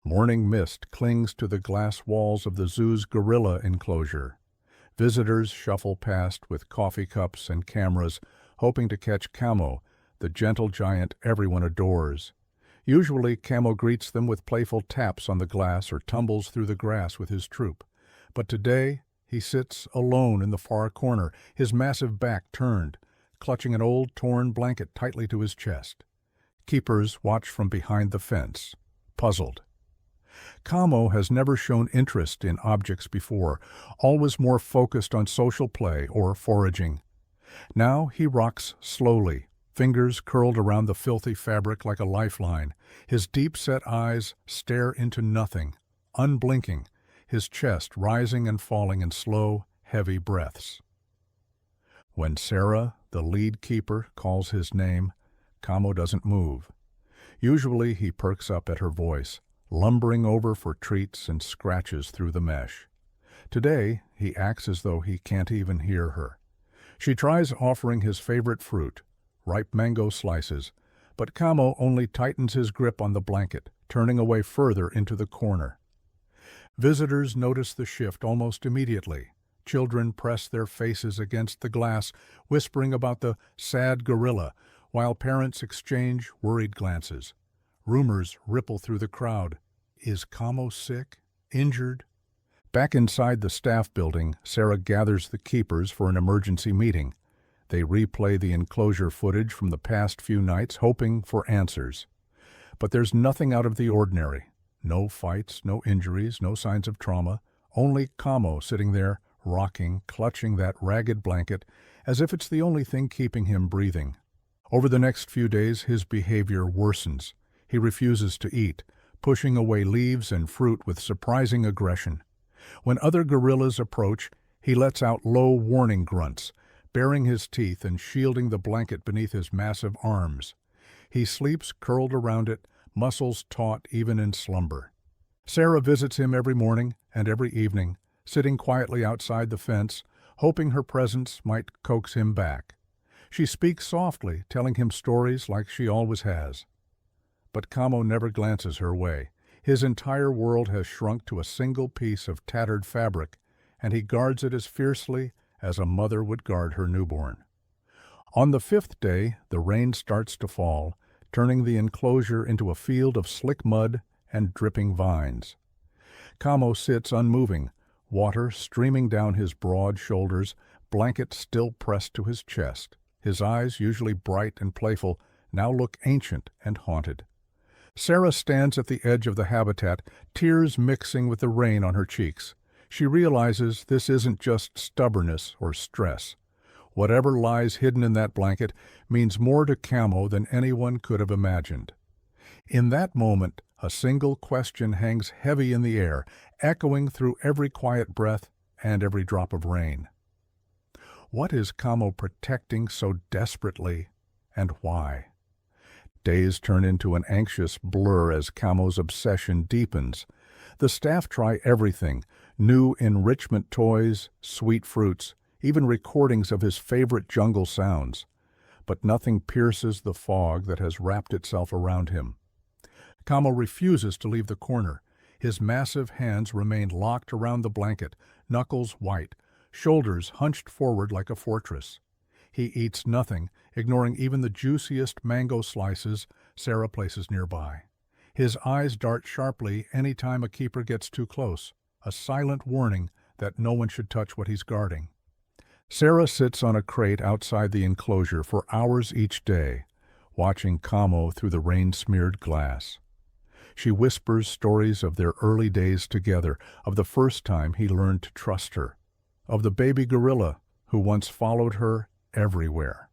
Morning mist clings to the glass walls of the zoo's gorilla enclosure. Visitors shuffle past with coffee cups and cameras, hoping to catch Camo, the gentle giant everyone adores. Usually, Camo greets them with playful taps on the glass or tumbles through the grass with his troop. But today, he sits alone in the far corner, his massive back turned, clutching an old torn blanket tightly to his chest. Keepers watch from behind the fence, puzzled. Camo has never shown interest in objects before, always more focused on social play or foraging. Now he rocks slowly, fingers curled around the filthy fabric like a lifeline. His deep-set eyes stare into nothing, unblinking, his chest rising and falling in slow, heavy breaths. When Sarah, the lead keeper, calls his name, Camo doesn't move. Usually he perks up at her voice, lumbering over for treats and scratches through the mesh. Today, he acts as though he can't even hear her. She tries offering his favorite fruit, ripe mango slices, but Camo only tightens his grip on the blanket, turning away further into the corner. Visitors notice the shift almost immediately. Children press their faces against the glass, whispering about the sad gorilla, while parents exchange worried glances. Rumors ripple through the crowd. Is Camo sick? Injured? Back inside the staff building, Sarah gathers the keepers for an emergency meeting. They replay the enclosure footage from the past few nights, hoping for answers. But there's nothing out of the ordinary. No fights, no injuries, no signs of trauma. Only Camo sitting there, rocking, clutching that ragged blanket, as if it's the only thing keeping him breathing. Over the next few days, his behavior worsens. He refuses to eat, pushing away leaves and fruit with surprising aggression. When other gorillas approach, he lets out low warning grunts, baring his teeth and shielding the blanket beneath his massive arms. He sleeps curled around it, muscles taut even in slumber. Sarah visits him every morning and every evening, sitting quietly outside the fence, hoping her presence might coax him back. She speaks softly, telling him stories like she always has. But Camo never glances her way. His entire world has shrunk to a single piece of tattered fabric, and he guards it as fiercely as a mother would guard her newborn. On the fifth day, the rain starts to fall, turning the enclosure into a field of slick mud and dripping vines. Camo sits unmoving, water streaming down his broad shoulders, blanket still pressed to his chest. His eyes, usually bright and playful, now look ancient and haunted. Sarah stands at the edge of the habitat, tears mixing with the rain on her cheeks. She realizes this isn't just stubbornness or stress. Whatever lies hidden in that blanket means more to Camo than anyone could have imagined. In that moment, a single question hangs heavy in the air, echoing through every quiet breath and every drop of rain. What is Camo protecting so desperately, and why? Days turn into an anxious blur as Camo's obsession deepens. The staff try everything: new enrichment toys, sweet fruits, even recordings of his favorite jungle sounds. But nothing pierces the fog that has wrapped itself around him. Camo refuses to leave the corner. His massive hands remain locked around the blanket, knuckles white, shoulders hunched forward like a fortress. He eats nothing, ignoring even the juiciest mango slices Sarah places nearby. His eyes dart sharply any time a keeper gets too close, a silent warning that no one should touch what he's guarding. Sarah sits on a crate outside the enclosure for hours each day, watching Camo through the rain-smeared glass. She whispers stories of their early days together, of the first time he learned to trust her, of the baby gorilla who once followed her everywhere.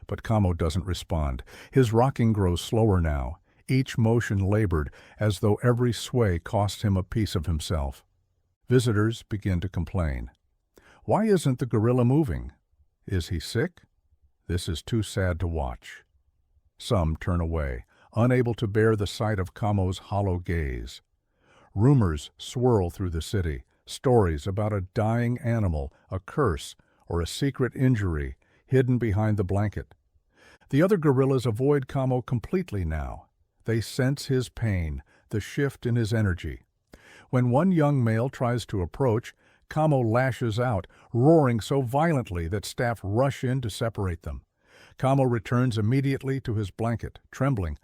But Camo doesn't respond. His rocking grows slower now, each motion labored, as though every sway cost him a piece of himself. Visitors begin to complain. Why isn't the gorilla moving? Is he sick? This is too sad to watch. Some turn away, unable to bear the sight of Camo's hollow gaze. Rumors swirl through the city, stories about a dying animal, a curse, or a secret injury hidden behind the blanket. The other gorillas avoid Camo completely now. They sense his pain, the the shift in his energy. When one young male tries to approach, Camo lashes out, roaring so violently that staff rush in to separate them. Camo returns immediately to his blanket, trembling,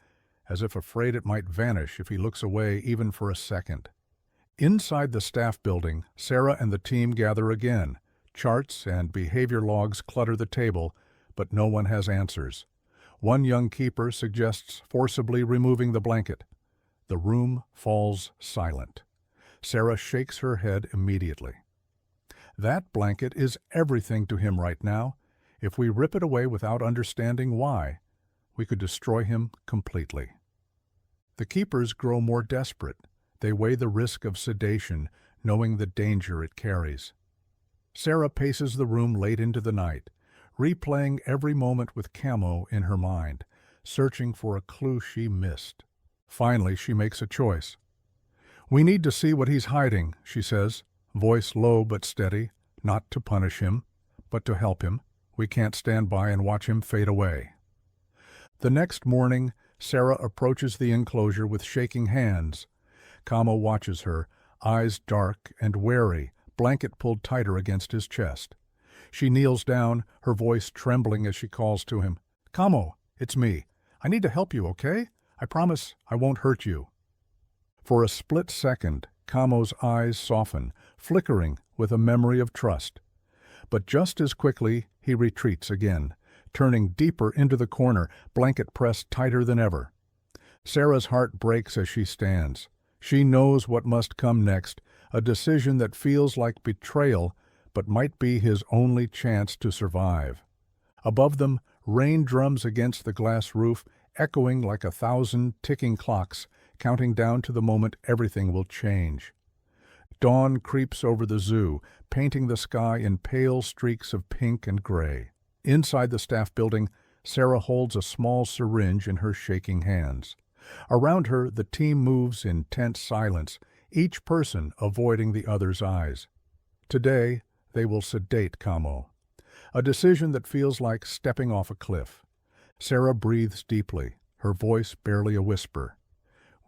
as if afraid it might vanish if he looks away even for a second. Inside the staff building, Sarah and the team gather again. Charts and behavior logs clutter the table, but no one has answers. One young keeper suggests forcibly removing the blanket. The room falls silent. Sarah shakes her head immediately. That blanket is everything to him right now. If we rip it away without understanding why, we could destroy him completely. The keepers grow more desperate. They weigh the risk of sedation, knowing the danger it carries. Sarah paces the room late into the night, replaying every moment with Camo in her mind, searching for a clue she missed. Finally, she makes a choice. "We need to see what he's hiding," she says, voice low but steady, not to punish him, but to help him. We can't stand by and watch him fade away. The next morning, Sarah approaches the enclosure with shaking hands. Camo watches her, eyes dark and wary, blanket pulled tighter against his chest. She kneels down, her voice trembling as she calls to him. "Camo, it's me. I need to help you, okay? I promise I won't hurt you." For a split second, Camo's eyes soften, flickering with a memory of trust. But just as quickly, he retreats again, turning deeper into the corner, blanket pressed tighter than ever. Sarah's heart breaks as she stands. She knows what must come next, a decision that feels like betrayal, but might be his only chance to survive. Above them, rain drums against the glass roof, echoing like 1,000 ticking clocks, counting down to the moment everything will change. Dawn creeps over the zoo, painting the sky in pale streaks of pink and gray. Inside the staff building, Sarah holds a small syringe in her shaking hands. Around her, the team moves in tense silence, each person avoiding the other's eyes. Today, they will sedate Camo, a decision that feels like stepping off a cliff. Sarah breathes deeply, her voice barely a whisper.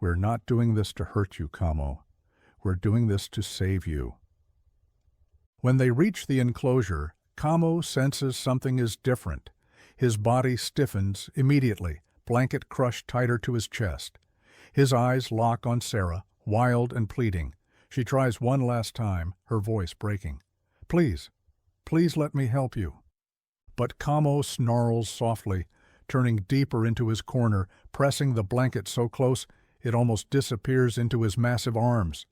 "We're not doing this to hurt you, Camo. We're doing this to save you." When they reach the enclosure, Camo senses something is different. His body stiffens immediately, blanket crushed tighter to his chest. His eyes lock on Sarah, wild and pleading. She tries one last time, her voice breaking. "Please, please let me help you." But Camo snarls softly, turning deeper into his corner, pressing the blanket so close it almost disappears into his massive arms.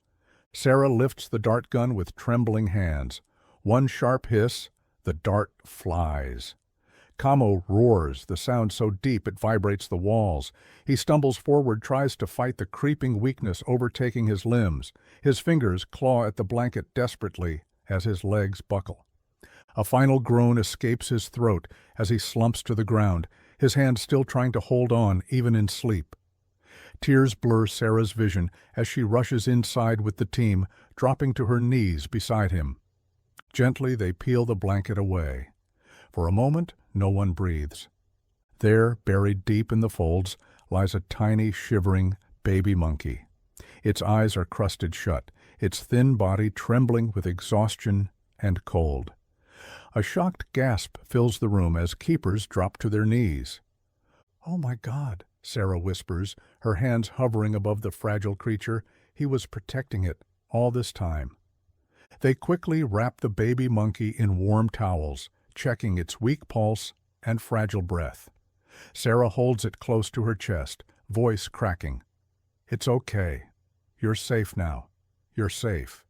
Sarah lifts the dart gun with trembling hands. One sharp hiss, the dart flies. Camo roars, the sound so deep it vibrates the walls. He stumbles forward, tries to fight the creeping weakness overtaking his limbs. His fingers claw at the blanket desperately as his legs buckle. A final groan escapes his throat as he slumps to the ground, his hand still trying to hold on even in sleep. Tears blur Sarah's vision as she rushes inside with the team, dropping to her knees beside him. Gently they peel the blanket away. For a moment, no one breathes. There, buried deep in the folds, lies a tiny, shivering baby monkey. Its eyes are crusted shut, its thin body trembling with exhaustion and cold. A shocked gasp fills the room as keepers drop to their knees. "Oh my God," Sarah whispers, her hands hovering above the fragile creature. He was protecting it all this time. They quickly wrap the baby monkey in warm towels, checking its weak pulse and fragile breath. Sarah holds it close to her chest, voice cracking. "It's okay. You're safe now. You're safe."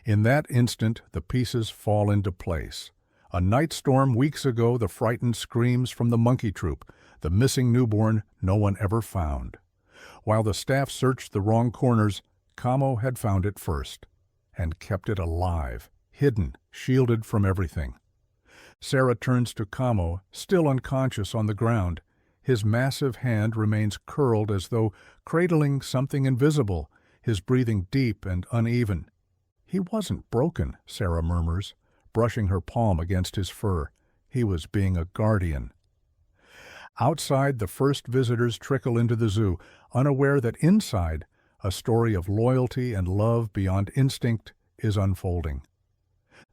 In that instant, the pieces fall into place. A night storm weeks ago, the frightened screams from the monkey troop, the missing newborn no one ever found. While the staff searched the wrong corners, Camo had found it first, and kept it alive, hidden, shielded from everything. Sarah turns to Camo, still unconscious on the ground. His massive hand remains curled as though cradling something invisible, his breathing deep and uneven. "He wasn't broken," Sarah murmurs, brushing her palm against his fur. He was being a guardian. Outside, the first visitors trickle into the zoo, unaware that inside, A story of loyalty and love beyond instinct is unfolding.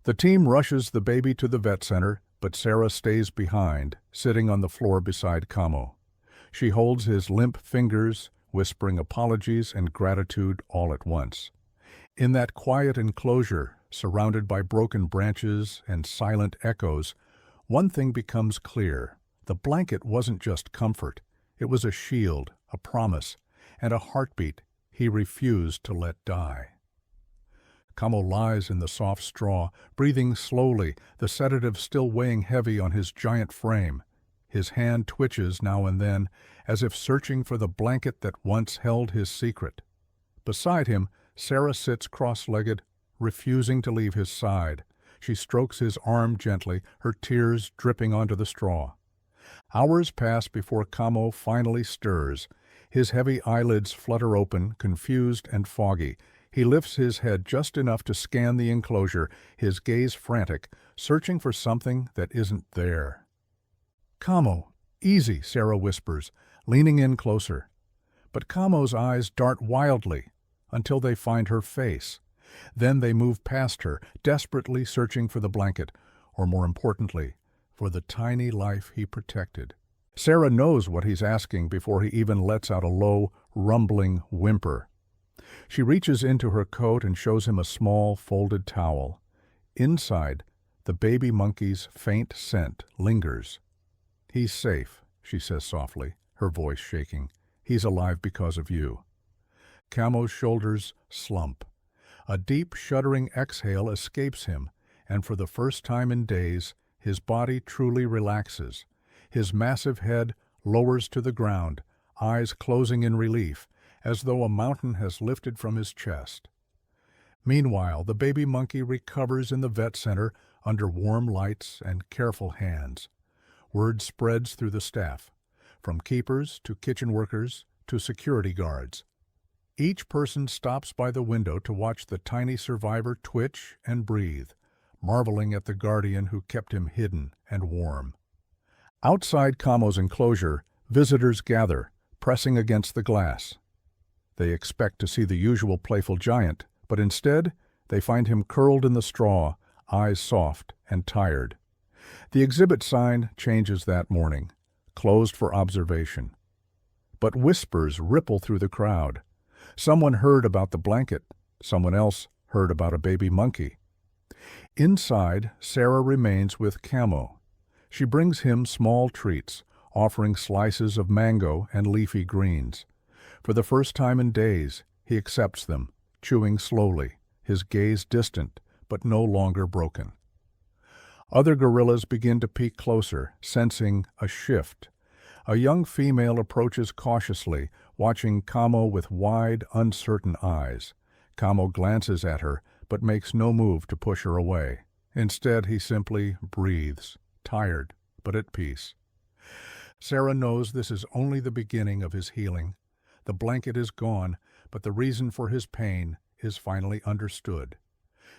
The team rushes the baby to the vet center, but Sarah stays behind, sitting on the floor beside Camo. She holds his limp fingers, whispering apologies and gratitude all at once. In that quiet enclosure, surrounded by broken branches and silent echoes, one thing becomes clear. The blanket wasn't just comfort. It was a shield, a promise, and a heartbeat he refused to let die. Camo lies in the soft straw, breathing slowly, the sedative still weighing heavy on his giant frame. His hand twitches now and then, as if searching for the blanket that once held his secret. Beside him, Sarah sits cross-legged, refusing to leave his side. She strokes his arm gently, her tears dripping onto the straw. Hours pass before Camo finally stirs. His heavy eyelids flutter open, confused and foggy. He lifts his head just enough to scan the enclosure, his gaze frantic, searching for something that isn't there. "Camo, easy," Sarah whispers, leaning in closer. But Camo's eyes dart wildly until they find her face. Then they move past her, desperately searching for the blanket, or more importantly, for the tiny life he protected. Sarah knows what he's asking before he even lets out a low, rumbling whimper. She reaches into her coat and shows him a small, folded towel. Inside, the baby monkey's faint scent lingers. "He's safe," she says softly, her voice shaking. "He's alive because of you." Camo's shoulders slump. A deep, shuddering exhale escapes him, and for the first time in days, his body truly relaxes. His massive head lowers to the ground, eyes closing in relief, as though a mountain has lifted from his chest. Meanwhile, the baby monkey recovers in the vet center under warm lights and careful hands. Word spreads through the staff, from keepers to kitchen workers to security guards. Each person stops by the window to watch the tiny survivor twitch and breathe, marveling at the guardian who kept him hidden and warm. Outside Camo's enclosure, visitors gather, pressing against the glass. They expect to see the usual playful giant, but instead they find him curled in the straw, eyes soft and tired. The exhibit sign changes that morning, closed for observation. But whispers ripple through the crowd. Someone heard about the blanket, someone else heard about a baby monkey. Inside, Sarah remains with Camo. She brings him small treats, offering slices of mango and leafy greens. For the first time in days, he accepts them, chewing slowly, his gaze distant but no longer broken. Other gorillas begin to peek closer, sensing a shift. A young female approaches cautiously, watching Camo with wide, uncertain eyes. Camo glances at her, but makes no move to push her away. Instead, he simply breathes, tired, but at peace. Sarah knows this is only the beginning of his healing. The blanket is gone, but the reason for his pain is finally understood.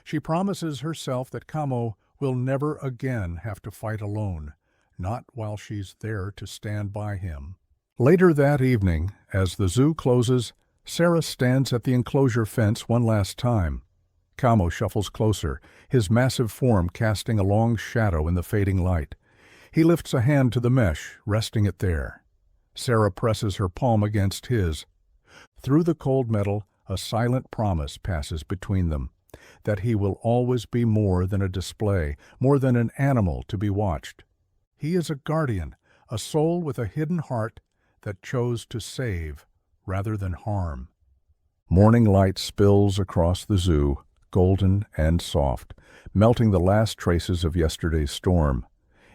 She promises herself that Camo will never again have to fight alone, not while she's there to stand by him. Later that evening, as the zoo closes, Sarah stands at the enclosure fence one last time. Camo shuffles closer, his massive form casting a long shadow in the fading light. He lifts a hand to the mesh, resting it there. Sarah presses her palm against his. Through the cold metal, a silent promise passes between them, that he will always be more than a display, more than an animal to be watched. He is a guardian, a soul with a hidden heart that chose to save rather than harm. Morning light spills across the zoo, golden and soft, melting the last traces of yesterday's storm.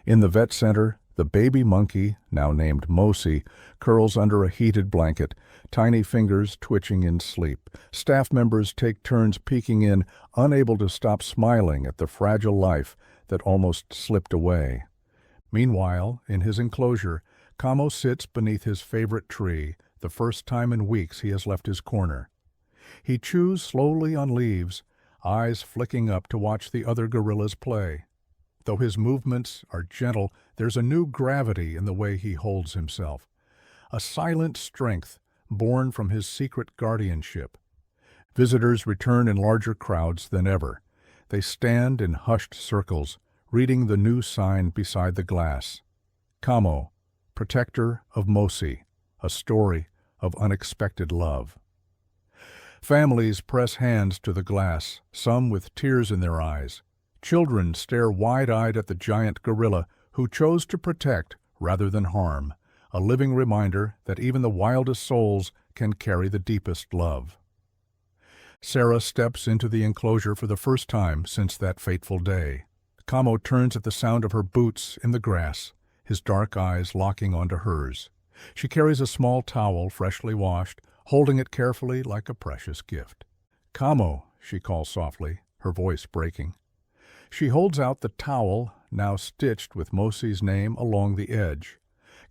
In the vet center, the baby monkey, now named Mosi, curls under a heated blanket, tiny fingers twitching in sleep. Staff members take turns peeking in, unable to stop smiling at the fragile life that almost slipped away. Meanwhile, in his enclosure, Camo sits beneath his favorite tree, the first time in weeks he has left his corner. He chews slowly on leaves, eyes flicking up to watch the other gorillas play. Though his movements are gentle, there's a new gravity in the way he holds himself. A silent strength, born from his secret guardianship. Visitors return in larger crowds than ever. They stand in hushed circles, reading the new sign beside the glass. Camo, protector of Mosi, a story of unexpected love. Families press hands to the glass, some with tears in their eyes. Children stare wide-eyed at the giant gorilla who chose to protect rather than harm, a living reminder that even the wildest souls can carry the deepest love. Sarah steps into the enclosure for the first time since that fateful day. Camo turns at the sound of her boots in the grass, his dark eyes locking onto hers. She carries a small towel, freshly washed, holding it carefully like a precious gift. "Camo," she calls softly, her voice breaking. She holds out the towel, now stitched with Mosi's name along the edge.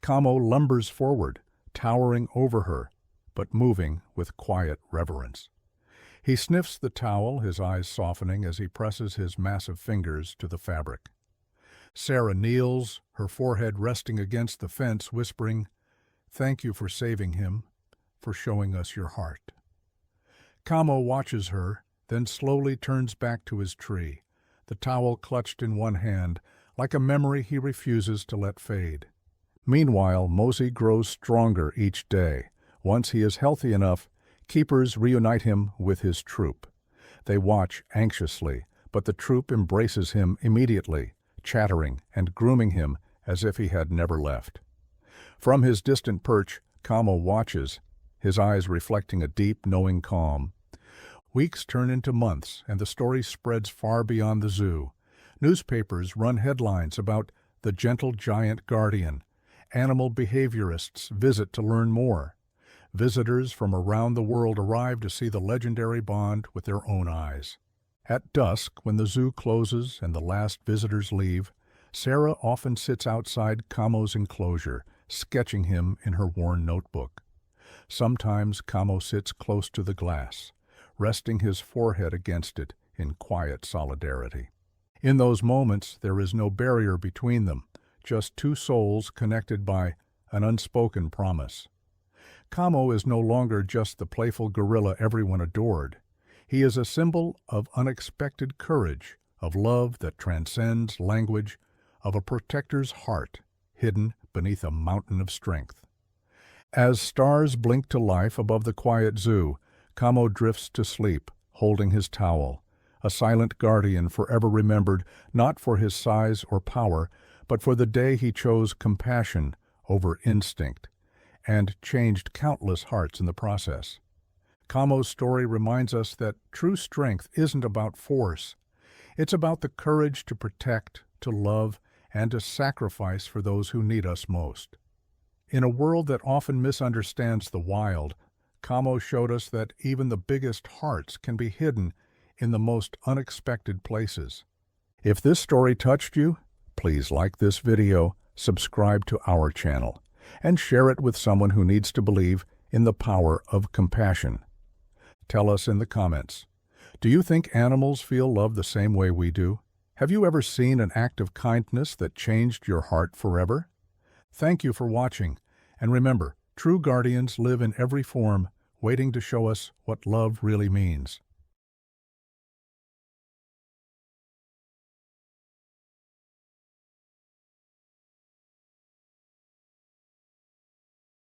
Camo lumbers forward, towering over her, but moving with quiet reverence. He sniffs the towel, his eyes softening as he presses his massive fingers to the fabric. Sarah kneels, her forehead resting against the fence, whispering, "Thank you for saving him, for showing us your heart." Camo watches her, then slowly turns back to his tree, the towel clutched in one hand, like a memory he refuses to let fade. Meanwhile, Mosi grows stronger each day. Once he is healthy enough, keepers reunite him with his troop. They watch anxiously, but the troop embraces him immediately, chattering and grooming him as if he had never left. From his distant perch, Camo watches, his eyes reflecting a deep, knowing calm. Weeks turn into months, and the story spreads far beyond the zoo. Newspapers run headlines about the gentle giant guardian. Animal behaviorists visit to learn more. Visitors from around the world arrive to see the legendary bond with their own eyes. At dusk, when the zoo closes and the last visitors leave, Sarah often sits outside Camo's enclosure, sketching him in her worn notebook. Sometimes Camo sits close to the glass, resting his forehead against it in quiet solidarity. In those moments, there is no barrier between them, just two souls connected by an unspoken promise. Camo is no longer just the playful gorilla everyone adored. He is a symbol of unexpected courage, of love that transcends language, of a protector's heart hidden beneath a mountain of strength. As stars blink to life above the quiet zoo, Camo drifts to sleep, holding his towel, a silent guardian forever remembered not for his size or power, but for the day he chose compassion over instinct, and changed countless hearts in the process. Camo's story reminds us that true strength isn't about force. It's about the courage to protect, to love, and to sacrifice for those who need us most. In a world that often misunderstands the wild, Camo showed us that even the biggest hearts can be hidden in the most unexpected places. If this story touched you, please like this video, subscribe to our channel, and share it with someone who needs to believe in the power of compassion. Tell us in the comments, do you think animals feel love the same way we do? Have you ever seen an act of kindness that changed your heart forever? Thank you for watching, and remember, true guardians live in every form, waiting to show us what love really means.